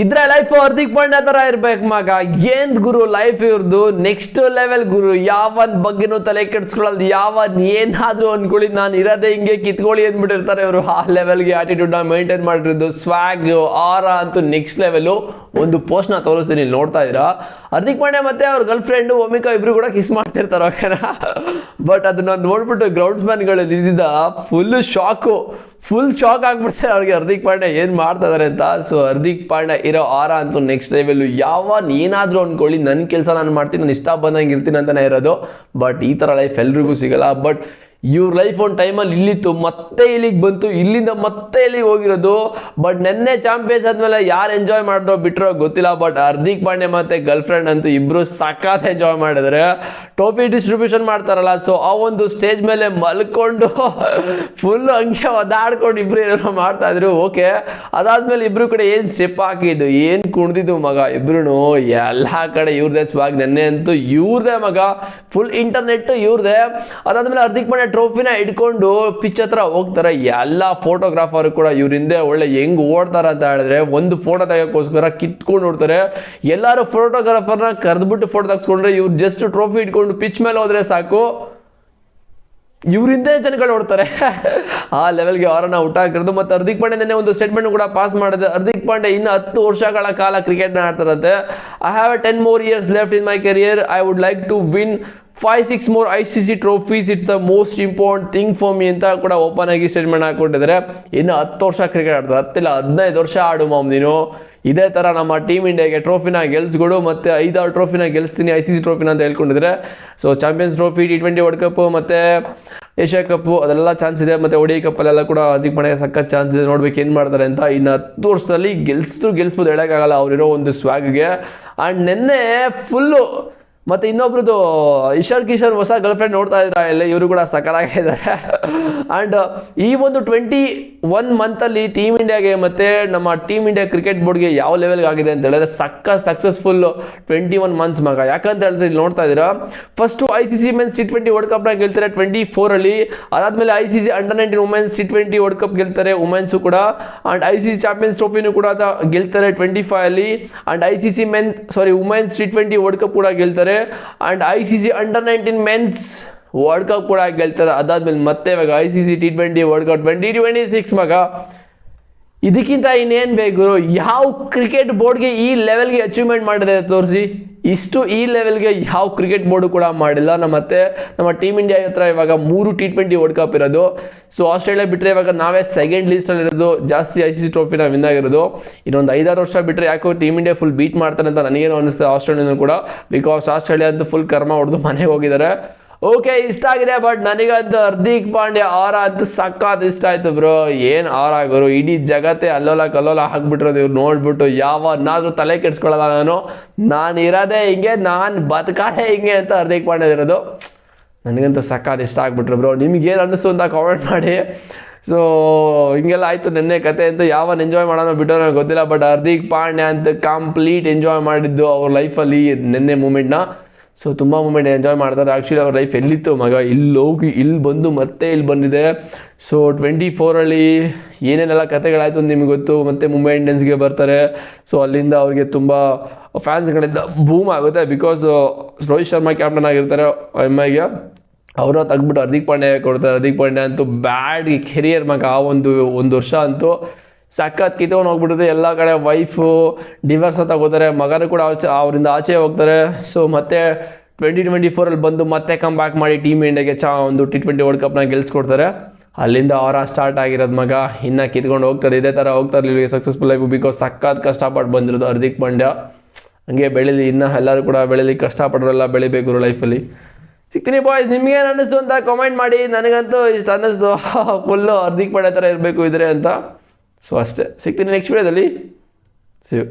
ಇದ್ರೆ ಲೈಫ್ ಹಾರ್ದಿಕ್ ಪಾಂಡ್ಯ ತರ ಇರ್ಬೇಕು ಮಗ. ಏನ್ ಗುರು ಲೈಫ್ ಇವ್ರದ್ದು ನೆಕ್ಸ್ಟ್ ಲೆವೆಲ್ ಗುರು. ಯಾವನ್ ಬಗ್ಗೆನೂ ತಲೆ ಕೆಡ್ಸ್ಕೊಳ್ಳೋದು, ಯಾವನ್ ಏನಾದ್ರೂ ಅನ್ಕೊಳ್ಳಿ ನಾನು ಇರೋದೇ ಹಿಂಗೆ ಕಿತ್ಕೊಳ್ಳಿ ಅಂದ್ಬಿಟ್ಟಿರ್ತಾರೆ ಇವರು. ಆ ಲೆವೆಲ್ಗೆ ಆಟಿಟ್ಯೂಡ್ ನ ಮೇಂಟೈನ್ ಮಾಡಿರೋದು, ಸ್ವಾಗ್ ಆರ ಅಂತೂ ನೆಕ್ಸ್ಟ್ ಲೆವೆಲ್. ಒಂದು ಪೋಸ್ಟ್ ನ ತೋರಿಸ್ತೀನಿ, ನೋಡ್ತಾ ಇದ್ದೀರಾ. ಹಾರ್ದಿಕ್ ಪಾಂಡ್ಯ ಮತ್ತೆ ಅವ್ರ ಗರ್ಲ್ ಫ್ರೆಂಡ್ ಒಮಿಕಾ ಇಬ್ರು ಕೂಡ ಕಿಸ್ ಮಾಡ್ತಿರ್ತಾರೆ ಓಕೆನಾ. ಬಟ್ ಅದನ್ನ ನೋಡ್ಬಿಟ್ಟು ಗ್ರೌಂಡ್ಸ್ ಮ್ಯಾನ್ಗಳು ಇದ್ದಿದ್ದ ಫುಲ್ ಶಾಕ್ ಆಗ್ಬಿಡ್ತಾರೆ ಅವ್ರಿಗೆ ಹಾರ್ದಿಕ್ ಪಾಂಡ್ಯ ಏನ್ ಮಾಡ್ತಾ ಇದಾರೆ ಅಂತ. ಸೊ ಹಾರ್ದಿಕ್ ಪಾಂಡ್ಯ ಇರೋ ಆರ ಅಂತೂ ನೆಕ್ಸ್ಟ್ ಲೆವೆಲ್. ಏನಾದ್ರೂ ಅನ್ಕೊಳ್ಳಿ, ನನ್ನ ಕೆಲಸ ನಾನು ಮಾಡ್ತೀನಿ, ನಾನು ಇಷ್ಟ ಬಂದಂಗೆ ಇರ್ತೀನಿ ಅಂತಾನೆ ಇರೋದು. ಬಟ್ ಈ ತರ ಲೈಫ್ ಎಲ್ರಿಗೂ ಸಿಗಲ್ಲ. ಬಟ್ ಇವ್ರ ಲೈಫ್ ಒಂದು ಟೈಮಲ್ಲಿ ಇಲ್ಲಿತ್ತು, ಮತ್ತೆ ಇಲ್ಲಿಗೆ ಬಂತು, ಇಲ್ಲಿಂದ ಮತ್ತೆ ಇಲ್ಲಿಗೆ ಹೋಗಿರೋದು. ಬಟ್ ನೆನ್ನೆ ಚಾಂಪಿಯನ್ಸ್ ಆದ್ಮೇಲೆ ಯಾರು ಎಂಜಾಯ್ ಮಾಡಿದ್ರೋ ಬಿಟ್ರೋ ಗೊತ್ತಿಲ್ಲ. ಬಟ್ ಹಾರ್ದಿಕ್ ಪಾಂಡ್ಯ ಮತ್ತೆ ಗರ್ಲ್ ಫ್ರೆಂಡ್ ಅಂತೂ ಇಬ್ರು ಸಖತ್ ಎಂಜಾಯ್ ಮಾಡಿದ್ರೆ. ಟ್ರೋಫಿ ಡಿಸ್ಟ್ರಿಬ್ಯೂಷನ್ ಮಾಡ್ತಾರಲ್ಲ, ಸೊ ಆ ಒಂದು ಸ್ಟೇಜ್ ಮೇಲೆ ಮಲ್ಕೊಂಡು ಫುಲ್ ಹಂಗೆ ಒದಾಡ್ಕೊಂಡು ಇಬ್ರು ಏನಾದ್ರು ಮಾಡ್ತಾ ಇದ್ರು. ಓಕೆ, ಅದಾದ್ಮೇಲೆ ಇಬ್ರು ಕಡೆ ಏನ್ ಸ್ಟೆಪ್ ಹಾಕಿದ್ದು, ಏನ್ ಕುಣಿದಿದ್ದು ಮಗ ಇಬ್ರು. ಎಲ್ಲಾ ಕಡೆ ಇವ್ರದೇ ಸ್ವಾಗ್. ನೆನ್ನೆ ಅಂತೂ ಇವ್ರದೇ ಮಗ, ಫುಲ್ ಇಂಟರ್ನೆಟ್ ಇವ್ರದೇ. ಅದಾದ್ಮೇಲೆ ಹಾರ್ದಿಕ್ ಪಾಂಡ್ಯ ಟ್ರೋಫಿನ ಇಟ್ಕೊಂಡು ಪಿಚ್ ಹತ್ರ ಹೋಗ್ತಾರೆ. ಎಲ್ಲ ಫೋಟೋಗ್ರಾಫರ್ ಕೂಡ ಇವ್ರ ಹಿಂದೆ ಒಳ್ಳೆ ಹೆಂಗ್ ಓಡ್ತಾರ ಅಂತ ಹೇಳಿದ್ರೆ, ಒಂದು ಫೋಟೋ ತೆಗೋಸ್ಕರ ಕಿತ್ಕೊಂಡು ಓಡ್ತಾರೆ. ಎಲ್ಲಾರು ಫೋಟೋಗ್ರಾಫರ್ನ ಕರೆದ್ಬಿಟ್ಟು ಫೋಟೋ ತೆಗೆಸ್ಕೊಂಡ್ರೆ, ಇವ್ರು ಜಸ್ಟ್ ಟ್ರೋಫಿ ಇಟ್ಕೊಂಡು ಪಿಚ್ ಮೇಲೆ ಹೋದ್ರೆ ಸಾಕು, ಇವರಿಂದೇ ಜನಗಳು ನೋಡ್ತಾರೆ. ಆ ಲೆವೆಲ್ಗೆ ಅವರನ್ನ ಔಟ್ ಹಾಕಿರೋದು. ಮತ್ತೆ ಹಾರ್ದಿಕ್ ಪಾಂಡ್ಯ ನೆನ್ನೆ ಒಂದು ಸ್ಟೇಟ್ಮೆಂಟ್ ಕೂಡ ಪಾಸ್ ಮಾಡಿದೆ. ಹಾರ್ದಿಕ್ ಪಾಂಡ್ಯ ಇನ್ನು 10 ವರ್ಷಗಳ ಕಾಲ ಕ್ರಿಕೆಟ್ನ ಆಡ್ತಾರಂತೆ. I have 10 more years left in my career. I would like to win 5-6 more ICC trophies. It's the most important thing for me ಅಂತ ಕೂಡ ಓಪನ್ ಆಗಿ ಸ್ಟೇಟ್ಮೆಂಟ್ ಹಾಕೊಂಡಿದ್ದಾರೆ. ಇನ್ನು 10 ವರ್ಷ ಕ್ರಿಕೆಟ್ ಆಡ್ತಾರೆ, 15 ವರ್ಷ ಆಡು ಮಾಮ್ ನೀನು. ಇದೇ ತರ ನಮ್ಮ ಟೀಮ್ ಇಂಡಿಯಾಗೆ ಟ್ರೋಫಿನ ಗೆಲ್ಸ್ಕೊಡು, ಮತ್ತೆ 5-6 ಟ್ರೋಫಿನ ಗೆಲ್ಸ್ತೀನಿ, ICC ಟ್ರೋಫಿನ ಅಂತ ಹೇಳ್ಕೊಂಡಿದ್ರೆ. So champions trophy, T20 world cup, ಮತ್ತೆ ಏಷ್ಯಾ ಕಪ್ ಅದೆಲ್ಲ ಚಾನ್ಸ್ ಇದೆ. ಮತ್ತೆ ODI ಕಪ್ ಅಲ್ಲೆಲ್ಲ ಕೂಡ ಹಾರ್ದಿಕ್ ಪಾಂಡ್ಯ ಸಖತ್ ಚಾನ್ಸ್ ಇದೆ. ನೋಡ್ಬೇಕು ಏನ್ ಮಾಡ್ತಾರೆ ಅಂತ. ಇನ್ನು 10 ವರ್ಷದಲ್ಲಿ ಗೆಲ್ಸ್ಬೋದು ಹೇಳಕ್ಕಾಗಲ್ಲ ಅವರಿರೋ ಒಂದು ಸ್ವಾಗ್ಗೆ. ಅಂಡ್ ನೆನ್ನೆ ಫುಲ್ಲು ಮತ್ತೆ ಇನ್ನೊಬ್ರದ್ದು ಇಶಾನ್ ಕಿಶನ್ ಹೊಸ ಗರ್ಲ್ ಫ್ರೆಂಡ್ ನೋಡ್ತಾ ಇದ್ದಾರೆ ಇಲ್ಲಿ, ಇವರು ಕೂಡ ಸಕಲಾಗಿದ್ದಾರೆ. ಅಂಡ್ ಈ ಒಂದು 21 ಮಂತಲ್ಲಿ ಟೀಮ್ ಇಂಡಿಯಾಗೆ ಮತ್ತೆ ನಮ್ಮ ಟೀಮ್ ಇಂಡಿಯಾ ಕ್ರಿಕೆಟ್ ಬೋರ್ಡ್ಗೆ ಯಾವ ಲೆವೆಲ್ಗೆ ಆಗಿದೆ ಅಂತ ಹೇಳಿದ್ರೆ ಸಕ್ಸಸ್ಫುಲ್ 21 ಮಂತ್ಸ್ ಮಗ. ಯಾಕಂತ ಹೇಳಿದ್ರೆ ಇಲ್ಲಿ ನೋಡ್ತಾ ಇದ್ದೀರಾ, first ICC men's T20 world cup ನ ಗೆಲ್ತಾರೆ 24 ಅಲ್ಲಿ. ಅದಾದ್ಮೇಲೆ ICC under nineteen women's T20 world cup ಗೆಲ್ತಾರೆ ವುಮೆನ್ಸ್ ಕೂಡ. ಅಂಡ್ ICC ಚಾಂಪಿಯನ್ಸ್ ಟ್ರೋಫಿನೂ ಕೂಡ ಗೆಲ್ತಾರೆ 25 ಅಲ್ಲಿ. And ICC women's T20 world cup ಕೂಡ ಗೆಲ್ತಾರೆ. And ICC under nineteen men's world cup ಕೂಡ ಗೆಲ್ತಾರೆ. ಅದಾದ್ಮೇಲೆ ಮತ್ತೆ ಇವಾಗ ICC T20 ವರ್ಲ್ಡ್ ಕಪ್ 2026 ಮಗ. ಇದಕ್ಕಿಂತ ಇನ್ನೇನ್ ಬೇಕು? ಯಾವ ಕ್ರಿಕೆಟ್ ಬೋರ್ಡ್ಗೆ ಈ ಲೆವೆಲ್ಗೆ ಅಚೀವ್ಮೆಂಟ್ ಮಾಡಿದೆ ತೋರಿಸಿ. ಇಷ್ಟು ಈ ಲೆವೆಲ್ಗೆ ಯಾವ ಕ್ರಿಕೆಟ್ ಬೋರ್ಡು ಕೂಡ ಮಾಡಿಲ್ಲ. ನಮ್ಮ ಟೀಮ್ ಇಂಡಿಯಾ ಹತ್ರ ಇವಾಗ 3 T20 ವರ್ಲ್ಡ್ ಕಪ್ ಇರೋದು. ಸೊ ಆಸ್ಟ್ರೇಲಿಯಾ ಬಿಟ್ಟರೆ ಇವಾಗ ನಾವೇ ಸೆಕೆಂಡ್ ಲಿಸ್ಟಲ್ಲಿ ಇರೋದು, ಜಾಸ್ತಿ ICC ಟ್ರೋಫಿನ ವಿನ್ ಆಗಿರೋದು. ಇನ್ನೊಂದು 5-6 ವರ್ಷ ಬಿಟ್ಟರೆ ಯಾಕೋ ಟೀಮ್ ಇಂಡಿಯಾ ಫುಲ್ ಬೀಟ್ ಮಾಡ್ತಾರೆ ಅಂತ ನನಗೇನು ಅನಿಸ್ತದೆ ಆಸ್ಟ್ರೇಲಿಯಾನು ಕೂಡ. ಬಿಕಾಸ್ ಆಸ್ಟ್ರೇಲಿಯಾ ಅಂತೂ ಫುಲ್ ಕರ್ಮ ಹೊಡೆದು ಮನೆಗೆ ಹೋಗಿದ್ದಾರೆ. ಓಕೆ, ಇಷ್ಟ ಆಗಿದೆ. ಬಟ್ ನನಗಂತೂ ಹಾರ್ದಿಕ್ ಪಾಂಡ್ಯ ಆರ ಅಂತೂ ಸಖತ್ ಇಷ್ಟ ಆಯ್ತು ಬ್ರೋ. ಏನ್ ಆರ ಗುರು, ಇಡೀ ಜಗತ್ತೇ ಅಲ್ಲೋಲ ಕಲ್ಲೋಲ ಹಾಕ್ಬಿಟ್ಟಿರೋದು ಇವ್ರು ನೋಡ್ಬಿಟ್ಟು. ಯಾವನ್ನಾದ್ರೂ ತಲೆ ಕೆಡ್ಸ್ಕೊಳ್ಳಲ್ಲ. ನಾನು ಇರೋದೇ ಹಿಂಗೆ, ನಾನು ಬದುಕಾಡೆ ಹಿಂಗೆ ಅಂತ ಹಾರ್ದಿಕ್ ಪಾಂಡ್ಯ ಇರೋದು. ನನಗಂತೂ ಸಖತ್ ಇಷ್ಟ ಆಗ್ಬಿಟ್ರು ಬ್ರೋ. ನಿಮ್ಗೇನು ಅನ್ನಿಸ್ತು ಅಂತ ಕಾಮೆಂಟ್ ಮಾಡಿ. ಸೊ ಹಿಂಗೆಲ್ಲ ಆಯಿತು ನೆನ್ನೆ ಕತೆ ಅಂತ. ಯಾವನ್ ಎಂಜಾಯ್ ಮಾಡೋಣ ಬಿಟ್ಟೋ ನನಗೆ ಗೊತ್ತಿಲ್ಲ. ಬಟ್ ಹಾರ್ದಿಕ್ ಪಾಂಡ್ಯ ಅಂತ ಕಂಪ್ಲೀಟ್ ಎಂಜಾಯ್ ಮಾಡಿದ್ದು ಅವ್ರ ಲೈಫಲ್ಲಿ ನೆನ್ನೆ ಮೂಮೆಂಟ್ನ. ಸೊ ತುಂಬ ಮೂಮೆಂಟ್ ಎಂಜಾಯ್ ಮಾಡ್ತಾರೆ. ಆ್ಯಕ್ಚುಲಿ ಅವ್ರ ಲೈಫ್ ಎಲ್ಲಿತ್ತು ಮಗ, ಇಲ್ಲಿ ಹೋಗಿ ಇಲ್ಲಿ ಬಂದು ಮತ್ತೆ ಇಲ್ಲಿ ಬಂದಿದೆ. ಸೊ 24 ಅಲ್ಲಿ ಏನೇನೆಲ್ಲ ಕತೆಗಳಾಯಿತು ಅಂತ ನಿಮ್ಗೆ ಗೊತ್ತು. ಮತ್ತು ಮುಂಬೈ ಇಂಡಿಯನ್ಸ್ಗೆ ಬರ್ತಾರೆ. ಸೊ ಅಲ್ಲಿಂದ ಅವ್ರಿಗೆ ತುಂಬ ಫ್ಯಾನ್ಸ್ಗಳಿಂದ ಬೂಮ್ ಆಗುತ್ತೆ. ಬಿಕಾಸ್ ರೋಹಿತ್ ಶರ್ಮಾ ಕ್ಯಾಪ್ಟನ್ ಆಗಿರ್ತಾರೆ MIಗೆ, ಅವ್ರನ್ನ ತೆಗ್ಬಿಟ್ಟು ಹಾರ್ದಿಕ್ ಪಾಂಡ್ಯ ಕೊಡ್ತಾರೆ. ಹಾರ್ದಿಕ್ ಪಾಂಡ್ಯ ಅಂತೂ ಬ್ಯಾಡ್ ಕೆರಿಯರ್ ಮಗ. ಆ ಒಂದು ವರ್ಷ ಅಂತೂ ಸಖತ್ ಕಿತ್ಕೊಂಡು ಹೋಗ್ಬಿಟ್ಟಿದೆ. ಎಲ್ಲ ಕಡೆ ವೈಫು ಡಿವರ್ಸ್ ಅಂತ ಹೋಗ್ತಾರೆ, ಮಗನೂ ಕೂಡ ಅವರಿಂದ ಆಚೆ ಹೋಗ್ತಾರೆ. ಸೊ ಮತ್ತೆ 2024 ಬಂದು ಮತ್ತೆ ಕಮ್ ಬ್ಯಾಕ್ ಮಾಡಿ ಟೀಮ್ ಇಂಡಿಯಾಗೆ ಒಂದು T20 ವರ್ಲ್ಡ್ ಕಪ್ನ ಗೆಲ್ಸ್ಕೊಡ್ತಾರೆ. ಅಲ್ಲಿಂದ ಅವರ ಸ್ಟಾರ್ಟ್ ಆಗಿರೋದು ಮಗ. ಇನ್ನು ಕಿತ್ಕೊಂಡು ಹೋಗ್ತಾರೆ, ಇದೇ ಥರ ಹೋಗ್ತಾರೆ ಇಲ್ಲಿಗೆ ಸಕ್ಸಸ್ಫುಲ್ ಆಗಿ. ಬಿಕಾಸ್ ಸಖತ್ ಕಷ್ಟಪಟ್ಟು ಬಂದಿರೋದು ಹಾರ್ದಿಕ್ ಪಾಂಡ್ಯ. ಹಂಗೆ ಬೆಳೀಲಿ, ಇನ್ನು ಎಲ್ಲರೂ ಕೂಡ ಬೆಳೀಲಿ, ಕಷ್ಟಪಡೋರೆಲ್ಲ ಬೆಳಿಬೇಕು ಲೈಫಲ್ಲಿ. ಸಿಗ್ತೀನಿ ಬಾಯ್ಸ್, ನಿಮ್ಗೇನು ಅನ್ನಿಸ್ತು ಅಂತ ಕಾಮೆಂಟ್ ಮಾಡಿ. ನನಗಂತೂ ಇಷ್ಟು ಅನ್ನಿಸ್ತು, ಫುಲ್ಲು ಹಾರ್ದಿಕ್ ಪಾಂಡ್ಯ ಥರ ಇರಬೇಕು ಇದ್ರೆ ಅಂತ. ಸೊ ಅಷ್ಟೇ, ಸಿಗ್ತೀನಿ ನೆಕ್ಸ್ಟ್ ವಿಡಿಯೋದಲ್ಲಿ. See you.